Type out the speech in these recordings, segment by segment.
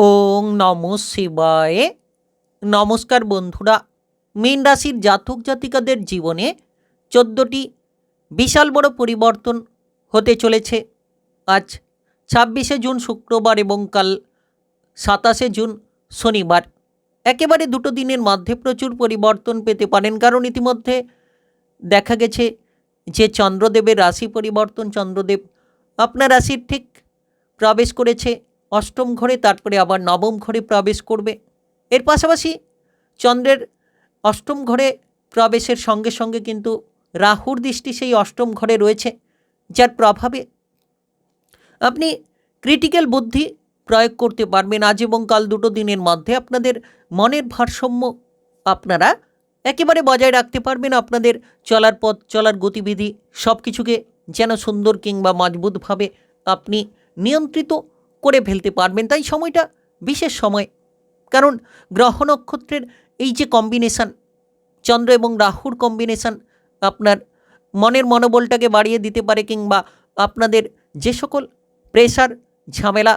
ওং নমঃ শিবায়। নমস্কার বন্ধুরা, মীন রাশির জাতক জাতিকাদের জীবনে 14টি বিশাল বড় পরিবর্তন হতে চলেছে। আজ 26শে জুন শুক্রবার এবং কাল 27শে জুন শনিবার। একেবারে দুটো দিনের মধ্যে প্রচুর পরিবর্তন পেতে পারেন, কারণ ইতিমধ্যে দেখা গেছে যে চন্দ্রদেবের রাশি পরিবর্তন, চন্দ্রদেব আপনার রাশির ঠিক প্রবেশ করেছে অষ্টম ঘরে, তারপরে আবার নবম ঘরে প্রবেশ করবে। এর পাশাপাশি চন্দ্রের অষ্টম ঘরে প্রবেশের সঙ্গে সঙ্গে কিন্তু রাহুর দৃষ্টি সেই অষ্টম ঘরে রয়েছে, যার প্রভাবে আপনি ক্রিটিক্যাল বুদ্ধি প্রয়োগ করতে পারবেন। আজ এবং কাল দুটো দিনের মধ্যে আপনাদের মনের ভারসাম্য আপনারা একেবারে বজায় রাখতে পারবেন। আপনাদের চলার পথ, চলার গতিবিধি সব কিছুকে যেন সুন্দর কিংবা মজবুতভাবে আপনি নিয়ন্ত্রিত করে ফেলতে পারবেন। তাই সময়টা বিশেষ সময়, কারণ গ্রহ নক্ষত্রের এই যে কম্বিনেশান, চন্দ্র এবং রাহুর কম্বিনেশান আপনার মনের মনোবলটাকে বাড়িয়ে দিতে পারে, কিংবা আপনাদের যে সকল প্রেশার ঝামেলা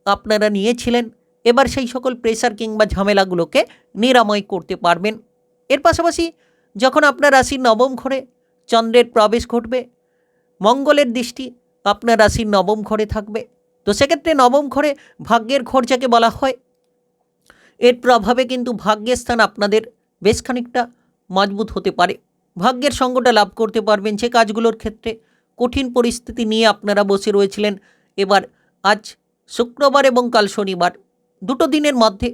আপনারা নিয়েছিলেন, এবার সেই সকল প্রেশার কিংবা ঝামেলাগুলোকে নিরাময় করতে পারবেন। এর পাশাপাশি যখন আপনার রাশির নবম ঘরে চন্দ্রের প্রবেশ ঘটবে, মঙ্গলের দৃষ্টি আপনার রাশির নবম ঘরে থাকবে, তো সেক্ষেত্রে নবম ঘরে ভাগ্যের ঘর যাকে বলা হয়, এর প্রভাবে কিন্তু ভাগ্যের স্থান আপনাদের বেশ খানিকটা মজবুত হতে পারে। ভাগ্যের সঙ্গটা লাভ করতে পারবেন। যে কাজগুলোর ক্ষেত্রে কঠিন পরিস্থিতি নিয়ে আপনারা বসে রয়েছিলেন, এবার আজ শুক্রবার এবং কাল শনিবার দুটো দিনের মধ্যে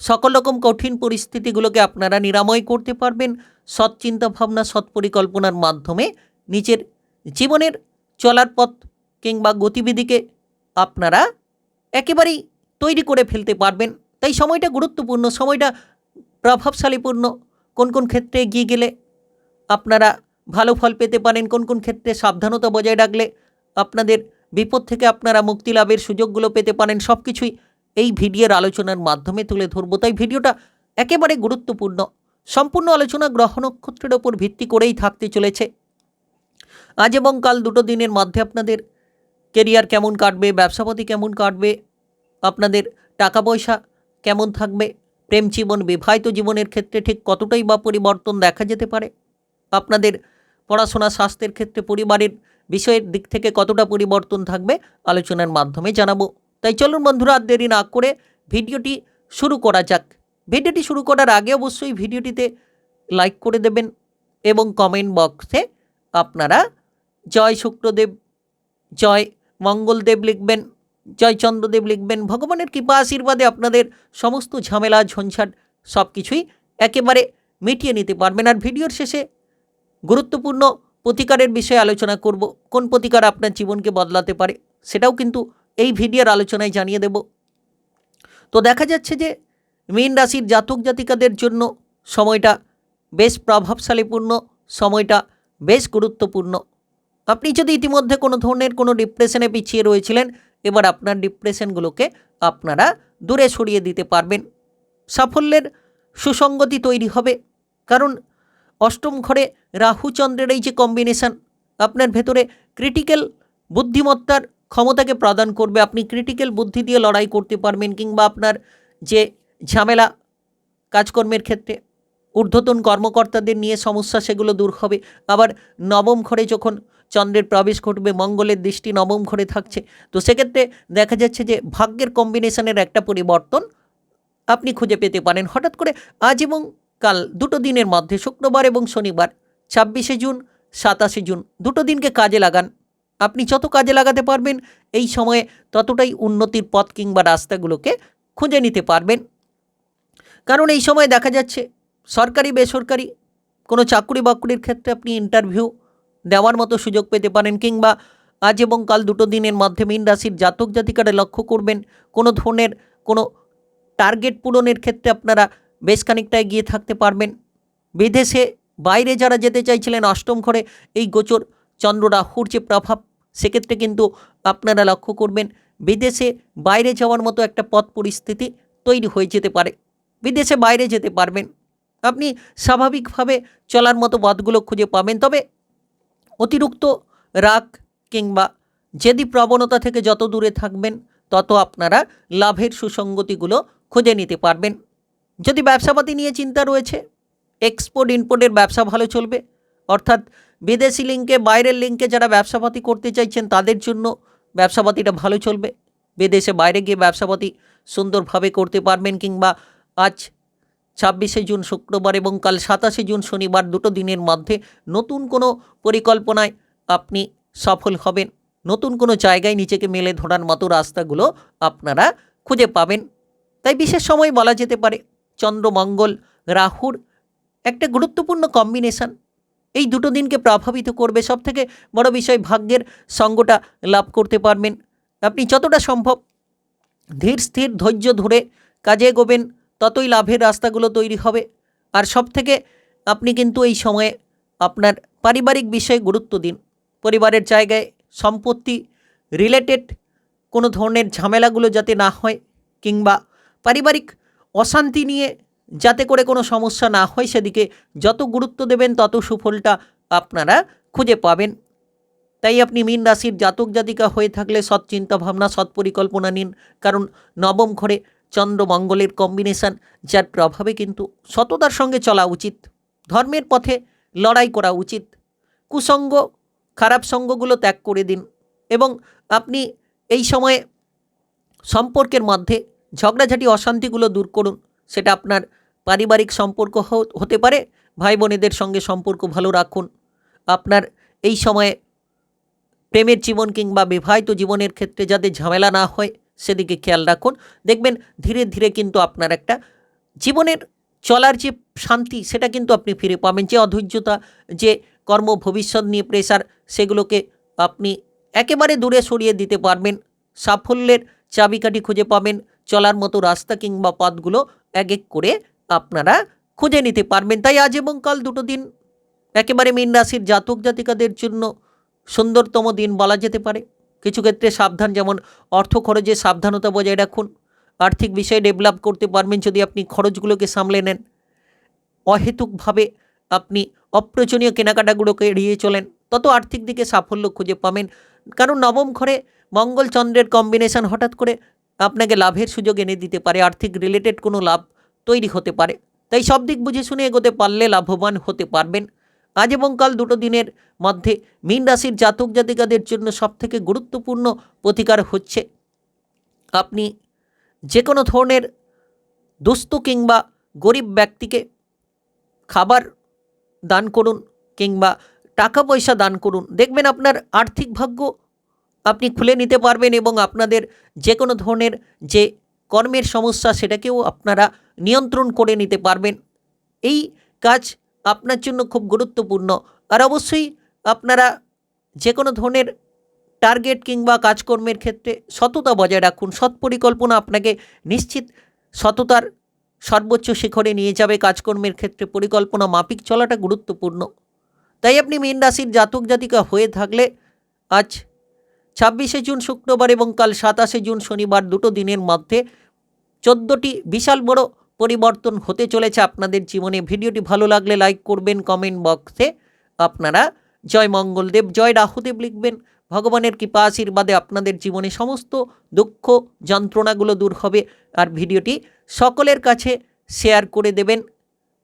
সকল রকম কঠিন পরিস্থিতিগুলোকে আপনারা নিরাময় করতে পারবেন। সৎ চিন্তাভাবনা, সৎ পরিকল্পনার মাধ্যমে নিজের জীবনের চলার পথ কিংবা গতিবিধিকে আপনারা একেবারেই তৈরি করে ফেলতে পারবেন। তাই সময়টা গুরুত্বপূর্ণ, সময়টা প্রভাবশালীপূর্ণ। কোন কোন ক্ষেত্রে এগিয়ে গেলে আপনারা ভালো ফল পেতে পারেন, কোন কোন ক্ষেত্রে সাবধানতা বজায় রাখলে আপনাদের বিপদ থেকে আপনারা মুক্তি লাভের সুযোগগুলো পেতে পারেন, সব কিছুই এই ভিডিওর আলোচনার মাধ্যমে তুলে ধরবো। তাই ভিডিওটা একেবারে গুরুত্বপূর্ণ। সম্পূর্ণ আলোচনা গ্রহ নক্ষত্রের ওপর ভিত্তি করেই থাকতে চলেছে। আজ এবং কাল দুটো দিনের মধ্যে আপনাদের কেরিয়ার কেমন কাটবে, ব্যবসাপাতি কেমন কাটবে, আপনাদের টাকা পয়সা কেমন থাকবে, প্রেম জীবন, বিবাহিত জীবনের ক্ষেত্রে ঠিক কতটাই বা পরিবর্তন দেখা যেতে পারে, আপনাদের পড়াশোনা, স্বাস্থ্যের ক্ষেত্রে, পরিবারের বিষয়ের দিক থেকে কতটা পরিবর্তন থাকবে আলোচনার মাধ্যমে জানাবো। তাই চলুন বন্ধুরা, আর দেরি না করে ভিডিওটি শুরু করা যাক। ভিডিওটি শুরু করার আগে অবশ্যই ভিডিওটিতে লাইক করে দেবেন এবং কমেন্ট বক্সে আপনারা জয় শুক্রদেব, জয় মঙ্গলদেব লিখবেন, জয় চন্দ্রদেব লিখবেন। ভগবানের কৃপা আশীর্বাদে আপনাদের সমস্ত ঝামেলা ঝঞ্ঝাট সব কিছুই একেবারে মিটিয়ে নিতে পারবেন। আর ভিডিওর শেষে গুরুত্বপূর্ণ প্রতিকারের বিষয়ে আলোচনা করব। কোন প্রতিকার আপনার জীবনকে বদলাতে পারে সেটাও কিন্তু এই ভিডিওর আলোচনায় জানিয়ে দেব। তো দেখা যাচ্ছে যে মীন রাশির জাতক জাতিকাদের জন্য সময়টা বেশ প্রভাবশালীপূর্ণ, সময়টা বেশ গুরুত্বপূর্ণ। আপনি যদি ইতিমধ্যে কোনো ধরনের কোনো ডিপ্রেশনে পিছিয়ে রয়েছিলেন, এবার আপনার ডিপ্রেশনগুলোকে আপনারা দূরে সরিয়ে দিতে পারবেন। সাফল্যের সুসঙ্গতি তৈরি হবে, কারণ অষ্টম ঘরে রাহু চন্দ্রের এই যে কম্বিনেশান আপনার ভেতরে ক্রিটিক্যাল বুদ্ধিমত্তার ক্ষমতাকে প্রদান করবে। আপনি ক্রিটিক্যাল বুদ্ধি দিয়ে লড়াই করতে পারবেন, কিংবা আপনার যে ঝামেলা কাজকর্মের ক্ষেত্রে ঊর্ধ্বতন কর্মকর্তাদের নিয়ে সমস্যা, সেগুলো দূর হবে। আবার নবম ঘরে যখন চন্দ্রের প্রবেশ ঘটবে, মঙ্গলের দৃষ্টি নবম ঘরে থাকছে, তো সেক্ষেত্রে দেখা যাচ্ছে যে ভাগ্যের কম্বিনেশনের একটা পরিবর্তন আপনি খুঁজে পেতে পারেন। হঠাৎ করে আজ এবং কাল দুটো দিনের মধ্যে, শুক্রবার এবং শনিবার, 26শে জুন 27শে জুন, দুটো দিনকে কাজে লাগান। আপনি যত কাজে লাগাতে পারবেন এই সময়ে ততটাই উন্নতির পথ কিংবা রাস্তাগুলোকে খুঁজে নিতে পারবেন। কারণ এই সময় দেখা যাচ্ছে সরকারি বেসরকারি কোনো চাকরি বাকরির ক্ষেত্রে আপনি ইন্টারভিউ দেওয়ার মতো সুযোগ পেতে পারেন, কিংবা আজ এবং কাল দুটো দিনের মধ্যে মীন রাশির জাতক জাতিকারা লক্ষ্য করবেন কোনো ধরনের কোনো টার্গেট পূরণের ক্ষেত্রে আপনারা বেশ খানিকটা এগিয়ে থাকতে পারবেন। বিদেশে বাইরে যারা যেতে চাইছিলেন, অষ্টম ঘরে এই গোচর চন্দ্র রাহুর যে প্রভাব, সেক্ষেত্রে কিন্তু আপনারা লক্ষ্য করবেন বিদেশে বাইরে যাওয়ার মতো একটা পথ পরিস্থিতি তৈরি হয়ে যেতে পারে। বিদেশে বাইরে যেতে পারবেন, আপনি স্বাভাবিকভাবে চলার মতো পথগুলো খুঁজে পাবেন। তবে অতিরিক্ত রাগ কিংবা জেদি প্রবণতা থেকে যত দূরে থাকবেন তত আপনারা লাভের সুসঙ্গতিগুলো খুঁজে নিতে পারবেন। যদি ব্যবসাপাতি নিয়ে চিন্তা রয়েছে, এক্সপোর্ট ইম্পোর্টের ব্যবসা ভালো চলবে, অর্থাৎ বিদেশি লিঙ্কে বাইরের লিঙ্কে যারা ব্যবসাপাতি করতে চাইছেন তাদের জন্য ব্যবসাপাতিটা ভালো চলবে। বিদেশে বাইরে গিয়ে ব্যবসাপাতি সুন্দরভাবে করতে পারবেন, কিংবা আজ 26শে জুন শুক্রবার এবং কাল 27শে জুন শনিবার দুটো দিনের মধ্যে নতুন কোনো পরিকল্পনায় আপনি সফল হবেন। নতুন কোনো জায়গায় নিজেকে মেলে ধরার মতো রাস্তাগুলো আপনারা খুঁজে পাবেন। তাই বিশেষ সময় বলা যেতে পারে চন্দ্র মঙ্গল রাহুর একটা গুরুত্বপূর্ণ কম্বিনেশন এই দুটো দিনকে প্রভাবিত করবে। সবথেকে বড় বিষয়, ভাগ্যের সঙ্গটা লাভ করতে পারবেন। আপনি যতটা সম্ভব ধীর স্থির ধৈর্য ধরে কাজে এগোবেন, ততই লাভের রাস্তাগুলো তৈরি হবে। আর সবথেকে আপনি কিন্তু এই সময়ে আপনার পারিবারিক বিষয়ে গুরুত্ব দিন। পরিবারের জায়গায় সম্পত্তি রিলেটেড কোনো ধরনের ঝামেলাগুলো যাতে না হয়, কিংবা পারিবারিক অশান্তি নিয়ে যাতে করে কোনো সমস্যা না হয়, সেদিকে যত গুরুত্ব দেবেন তত সুফলটা আপনারা খুঁজে পাবেন। তাই আপনি মীন রাশির জাতক জাতিকা হয়ে থাকলে সৎ চিন্তাভাবনা, সৎ পরিকল্পনা নিন, কারণ নবম ঘরে চন্দ্র মঙ্গলের কম্বিনেশন, যার প্রভাবে কিন্তু সততার সঙ্গে চলা উচিত, ধর্মের পথে লড়াই করা উচিত। কুসঙ্গ, খারাপ সঙ্গগুলো ত্যাগ করে দিন এবং আপনি এই সময়ে সম্পর্কের মধ্যে ঝগড়াঝাটি অশান্তিগুলো দূর করুন। সেটা আপনার পারিবারিক সম্পর্ক হতে পারে, ভাই বোনেদের সঙ্গে সম্পর্ক ভালো রাখুন। আপনার এই সময়ে প্রেমের জীবন কিংবা বিবাহিত জীবনের ক্ষেত্রে যাতে ঝামেলা না হয় সেদিকে খেয়াল রাখুন। দেখবেন ধীরে ধীরে কিন্তু আপনার একটা জীবনের চলার যে শান্তি সেটা কিন্তু আপনি ফিরে পাবেন। যে অধৈর্যতা, যে কর্ম ভবিষ্যৎ নিয়ে প্রেশার, সেগুলোকে আপনি একেবারে দূরে সরিয়ে দিতে পারবেন। সাফল্যের চাবিকাঠি খুঁজে পাবেন, চলার মতো রাস্তা কিংবা পথগুলো এক এক করে আপনারা খুঁজে নিতে পারবেন। তাই আজ এবং কাল দুটো দিন একেবারে মীন রাশির জাতক জাতিকাদের জন্য সুন্দরতম দিন বলা যেতে পারে। কিছু ক্ষেত্রে সাবধান, যেমন অর্থ খরচে সাবধানতা বজায় রাখুন। আর্থিক বিষয়ে ডেভেলপ করতে পারবেন যদি আপনি খরচগুলোকে সামলে নেন। অহেতুকভাবে আপনি অপ্রয়োজনীয় কেনাকাটাগুলোকে এড়িয়ে চলেন, তত আর্থিক দিকে সাফল্য খুঁজে পাবেন। কারণ নবম ঘরে মঙ্গল চন্দ্রের কম্বিনেশন হঠাৎ করে আপনাকে লাভের সুযোগ এনে দিতে পারে, আর্থিক রিলেটেড কোনো লাভ তৈরি হতে পারে। তাই সব দিক বুঝে শুনে এগোতে পারলে লাভবান হতে পারবেন। আজ এবং কাল দুটো দিনের মধ্যে মীন রাশির জাতক জাতিকাদের জন্য সবথেকে গুরুত্বপূর্ণ প্রতিকার হচ্ছে আপনি যে কোনো ধরনের দুস্থ কিংবা গরিব ব্যক্তিকে খাবার দান করুন কিংবা টাকা পয়সা দান করুন। দেখবেন আপনার আর্থিক ভাগ্য আপনি খুলে নিতে পারবেন এবং আপনাদের যে কোনো ধরনের যে কর্মের সমস্যা সেটাকেও আপনারা নিয়ন্ত্রণ করে নিতে পারবেন। এই কাজ আপনার জন্য খুব গুরুত্বপূর্ণ। আর অবশ্যই আপনারা যে কোনো ধরনের টার্গেট কিংবা কাজকর্মের ক্ষেত্রে সততা বজায় রাখুন। সৎ পরিকল্পনা আপনাকে নিশ্চিত সততার সর্বোচ্চ শিখরে নিয়ে যাবে। কাজকর্মের ক্ষেত্রে পরিকল্পনা মাফিক চলাটা গুরুত্বপূর্ণ। তাই আপনি মীন রাশির জাতক জাতিকা হয়ে থাকলে আজ 26শে জুন শুক্রবার এবং কাল 27শে জুন শনিবার দুটো দিনের মধ্যে 14টি বিশাল বড় পরিবর্তন হতে চলেছে আপনাদের জীবনে। ভিডিওটি ভালো লাগলে লাইক করবেন, কমেন্ট বক্সে আপনারা জয় মঙ্গলদেব, জয় রাহুদেব লিখবেন। ভগবানের কৃপা আশীর্বাদে আপনাদের জীবনে সমস্ত দুঃখ যন্ত্রণাগুলো দূর হবে। আর ভিডিওটি সকলের কাছে শেয়ার করে দেবেন।